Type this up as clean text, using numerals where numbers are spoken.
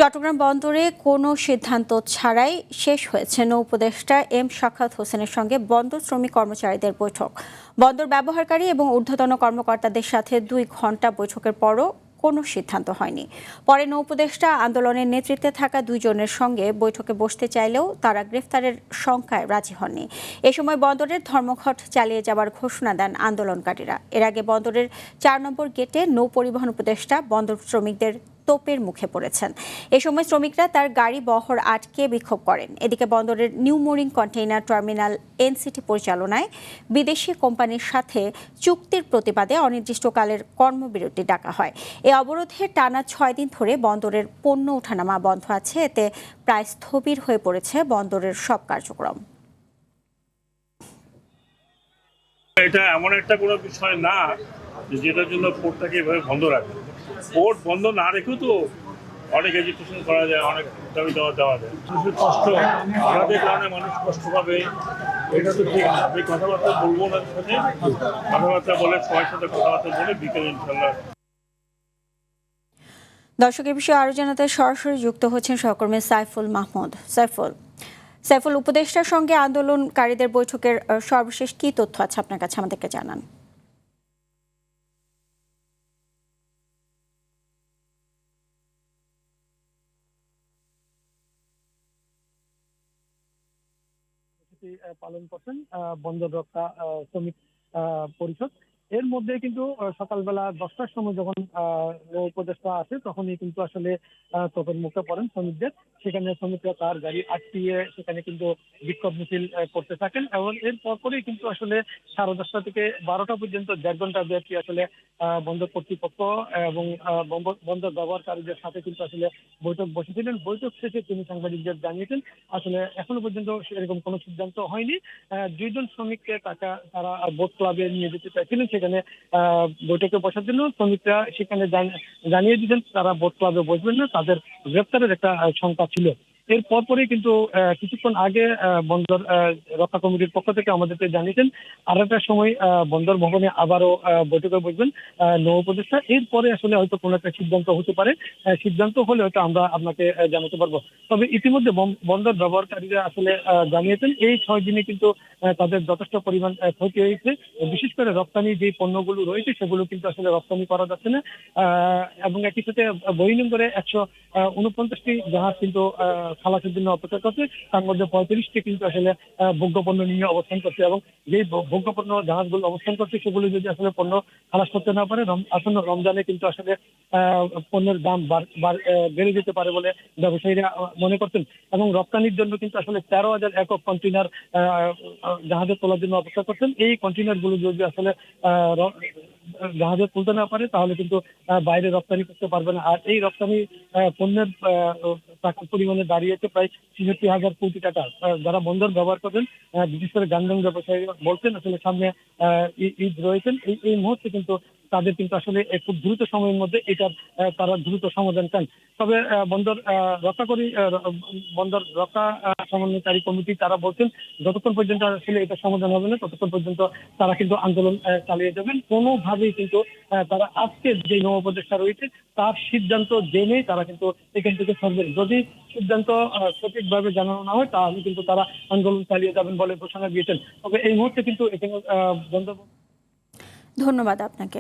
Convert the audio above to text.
চট্টগ্রাম বন্দরে কোনো সিদ্ধান্ত ছাড়াই শেষ হয়েছে নৌ উপদেষ্টা এম শাখাওয়াত হোসেনের সঙ্গে বন্দর শ্রমিক কর্মচারীদের বৈঠক। বন্দর ব্যবহারকারী এবং ঊর্ধ্বতন কর্মকর্তাদের সাথে 2 ঘণ্টা বৈঠকের পরও কোনো সিদ্ধান্ত হয়নি। পরে নৌ উপদেষ্টা আন্দোলনের নেতৃত্বে থাকা 2 জনের সঙ্গে বৈঠকে বসতে চাইলেও তারা গ্রেফতারের শঙ্কায় রাজি হননি। এ সময় বন্দরের ধর্মঘট চালিয়ে যাওয়ার ঘোষণা দেন আন্দোলনকারীরা। এর আগে বন্দরের 4 নম্বর গেটে নৌ পরিবহন উপদেষ্টা বন্দর শ্রমিকদের তোপের মুখে পড়েছেন। এ সময় শ্রমিকরা তার গাড়ি বহর আটকে বিক্ষোভ করেন। এদিকে বন্দরের new mooring container terminal NCT পরিচালনায় বিদেশি কোম্পানির সাথে চুক্তির প্রতিবাদে অনির্দিষ্টকালের কর্মবিরতি ডাকা হয়। এ অবরোধে টানা 6 দিন ধরে বন্দরের পণ্য ওঠানামা বন্ধ আছে। এতে প্রায় স্থবির হয়ে পড়েছে বন্দরের সব কার্যক্রম। এটা এমন একটা কোনো বিষয় না যেটার জন্য পোর্টটাকে এভাবে বন্ধ রাখে। পোর্ট বন্ধ না রেখেও তো অনেক এডুকেশন করা যায়, অনেক দাবি দেওয়া যায়। মানুষের কষ্ট, আমাদের কারণে মানুষ কষ্ট পাবে, এটা তো ঠিক না। আমি কথাবার্তা বলবো ওনার সাথে, কথাবার্তা বলে সবার সাথে কথাবার্তা বলে বিকেলে ইনশাল্লাহ। দর্শক, এ বিষয়ে আরো জানাতে সরাসরি যুক্ত হচ্ছেন সহকর্মী সাইফুল মাহমুদ। সাইফুল, উপদেষ্টার সঙ্গে আন্দোলনকারীদের বৈঠকের সর্বশেষ কি তথ্য আছে আপনার কাছে, আমাদেরকে জানান। পালন করছেন বন্দর রক্ষা শ্রমিক পরিষদ। এর মধ্যে কিন্তু সকালবেলা 10টার সময় যখন নৌ উপদেষ্টা আসে তখনই কিন্তু আসলে তোপের মুখে পড়েন শ্রমিকদের। সেখানে শ্রমিকরা তার গাড়ি আটকিয়ে সেখানে কিন্তু বিক্ষোভ মিছিল করতে থাকেন এবং এর পরপরই কিন্তু আসলে 10:30 থেকে 12টা পর্যন্ত 1.5 ঘন্টা ব্যাপী আসলে বন্দর কর্তৃপক্ষ এবং বন্দর ব্যবহারকারীদের সাথে কিন্তু আসলে বৈঠক বসেছিলেন। বৈঠক শেষে তিনি সাংবাদিকদের জানিয়েছেন আসলে এখনো পর্যন্ত সেরকম কোনো সিদ্ধান্ত হয়নি। 2 জন শ্রমিককে তারা বোট ক্লাবে নিয়ে যেতে চাইছিলেন সেখানে বৈঠকে বসার জন্য। শ্রমিকরা সেখানে জানিয়ে দিয়েছেন তারা বোট ক্লাবে বসবেন না, তাদের গ্রেপ্তারের একটা শঙ্কা ছিল। এর পরপরই কিন্তু কিছুক্ষণ আগে বন্দর রক্ষা কমিটির পক্ষ থেকে আমাদেরকে জানিয়েছেন 2:30টার সময় বন্দর ভবনে আবারও বৈঠকে বসবেন নৌ উপদেষ্টা। এরপরে আসলে হয়তো কোনো একটা সিদ্ধান্ত হতে পারে। সিদ্ধান্ত হলে হয়তো আমরা আপনাকে জানাতে পারবো। তবে ইতিমধ্যে বন্দর ব্যবহারকারীরা আসলে জানিয়েছেন এই 6 দিনে কিন্তু তাদের যথেষ্ট পরিমাণ ক্ষতি হয়েছে। বিশেষ করে রপ্তানি যে পণ্যগুলো রয়েছে সেগুলো কিন্তু আসলে রপ্তানি করা যাচ্ছে না এবং একই সাথে বই নম্বরে 149টি জাহাজ কিন্তু খালাসের জন্য অপেক্ষা করছে। তার মধ্যে 35টি কিন্তু আসলে ভোগ্যপণ্য নিয়ে অবস্থান করছে এবং যেই ভোগ্যপণ্য জাহাজগুলো অবস্থান করছে সেগুলো যদি আসলে পণ্য খালাস করতে না পারে আসন্ন রমজানে কিন্তু আসলে পণ্যের দাম বেড়ে যেতে পারে বলে ব্যবসায়ীরা মনে করছেন এবং রপ্তানির জন্য কিন্তু আসলে 13,000 একক কন্টেইনার জাহাজে তোলার জন্য অপেক্ষা করছেন। এই কন্টেইনার গুলো যদি আসলে জাহাজে তুলতে না পারে তাহলে কিন্তু বাইরে রপ্তানি করতে পারবে না। আর এই রপ্তানি পণ্যের টাকার পরিমাণে দাঁড়িয়েছে প্রায় 66,000 কোটি টাকা। যারা বন্দর ব্যবহার করেন বিশেষ করে যানবাহন ব্যবসায়ী বলছেন আসলে সামনে ঈদ রয়েছেন, এই মুহূর্তে কিন্তু তাদের কিন্তু আসলে খুব দ্রুত সময়ের মধ্যে এটার তারা দ্রুত সমাধান চান। তবে বন্দর রক্ষা সমন্বয়কারী কমিটি তারা বলছেন যতক্ষণ পর্যন্ত আসলে এটা সমাধান হবে না ততক্ষণ পর্যন্ত তারা কিন্তু আন্দোলন চালিয়ে যাবেন। কোনোভাবেই কিন্তু তারা আজকে যে নৌ উপদেষ্টা রয়েছে তার সিদ্ধান্ত জেনে তারা কিন্তু এখান থেকে সরবেন। যদি সিদ্ধান্ত সঠিকভাবে জানানো না হয় তাহলে কিন্তু তারা আন্দোলন চালিয়ে যাবেন বলে ঘোষণা দিয়েছেন। তবে এই মুহূর্তে কিন্তু এখানে বন্দর। ধন্যবাদ আপনাকে।